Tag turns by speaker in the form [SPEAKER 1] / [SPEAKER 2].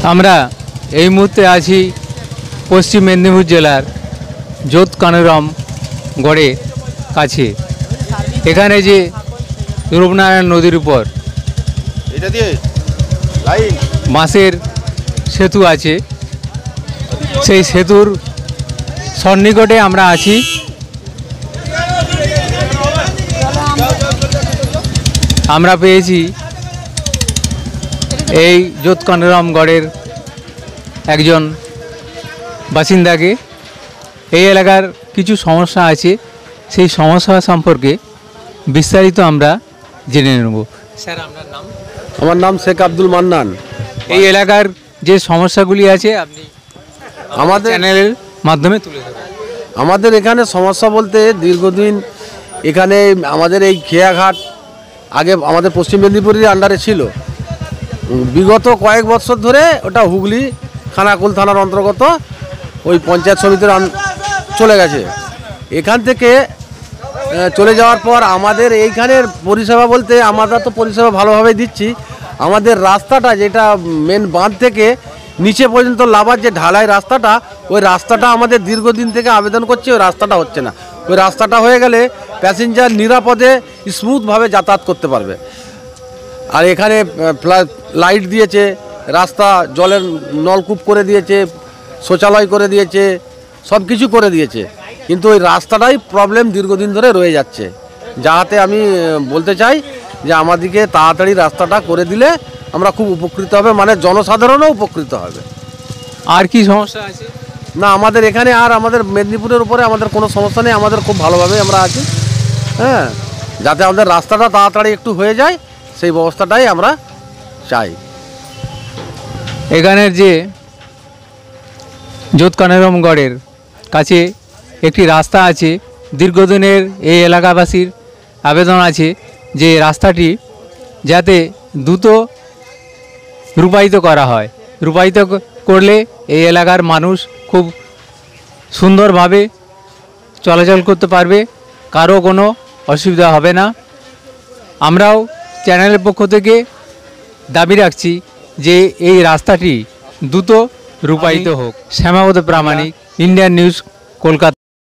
[SPEAKER 1] আমরা এই মুহূর্তে আছি পশ্চিম মেদিনীপুর জেলার যোধকানুরাম গড়ের কাছে। এখানে যে রূপনারায়ণ নদীর উপর বাঁশের সেতু আছে, সেই সেতুর সন্নিকটে আমরা আছি। আমরা পেয়েছি এই যোধকানুরাম গড়ের একজন বাসিন্দাকে। এই এলাকার কিছু সমস্যা আছে, সেই সমস্যা সম্পর্কে বিস্তারিত আমরা জেনে নেব। স্যার, আপনার নাম?
[SPEAKER 2] আমার নাম শেখ আব্দুল মান্নান।
[SPEAKER 1] এই এলাকার যে সমস্যাগুলি আছে আপনি
[SPEAKER 2] আমাদের
[SPEAKER 1] চ্যানেলের মাধ্যমে তুলে ধরুন।
[SPEAKER 2] আমাদের এখানে সমস্যা বলতে দীর্ঘদিন এখানে আমাদের এই খেয়াঘাট আগে আমাদের পশ্চিম মেদিনীপুরের আন্ডারে ছিল। বিগত কয়েক বছর ধরে ওটা হুগলি খানাকুল থানার অন্তর্গত ওই পঞ্চায়েত সমিতির চলে গেছে। এখান থেকে চলে যাওয়ার পর আমাদের এইখানের পরিষেবা বলতে আমরা তো পরিষেবা ভালোভাবে দিচ্ছি। আমাদের রাস্তাটা যেটা মেন বাঁধ থেকে নিচে পর্যন্ত লাভার যে ঢালাই রাস্তাটা, ওই রাস্তাটা আমাদের দীর্ঘদিন থেকে আবেদন করছি, ওই রাস্তাটা হচ্ছে না। ওই রাস্তাটা হয়ে গেলে প্যাসেঞ্জার নিরাপদে স্মুথভাবে যাতায়াত করতে পারবে। আর এখানে লাইট দিয়েছে, রাস্তা জলের নলকূপ করে দিয়েছে, শৌচালয় করে দিয়েছে, সব কিছু করে দিয়েছে, কিন্তু ওই রাস্তাটাই প্রবলেম দীর্ঘদিন ধরে রয়ে যাচ্ছে। যাতে আমি বলতে চাই যে আমাদেরকে তাড়াতাড়ি রাস্তাটা করে দিলে আমরা খুব উপকৃত হবে, মানে জনসাধারণও উপকৃত হবে।
[SPEAKER 1] আর কি সমস্যা আছে?
[SPEAKER 2] না, আমাদের এখানে আর আমাদের মেদিনীপুরের উপরে আমাদের কোনো সমস্যা নেই, আমাদের খুব ভালোভাবে আমরা আছি। হ্যাঁ, যাতে আমাদের রাস্তাটা তাড়াতাড়ি একটু হয়ে যায় সেই ব্যবস্থাটাই আমরা চাই।
[SPEAKER 1] এখানের যে যোধকানুরাম গড়ের কাছে একটি রাস্তা আছে, দীর্ঘদিনের এই এলাকাবাসীর আবেদন আছে যে রাস্তাটি যাতে দ্রুত রূপায়িত করা হয়। রূপায়িত করলে এই এলাকার মানুষ খুব সুন্দরভাবে চলাচল করতে পারবে, কারো কোনো অসুবিধা হবে না। আমরাও চ্যানেলের পক্ষ থেকে দাবি রাখছি যে এই রাস্তাটি দ্রুত রূপায়িত হোক। শ্যামাপদ প্রামাণিক, ইন্ডিয়ান নিউজ, কলকাতা।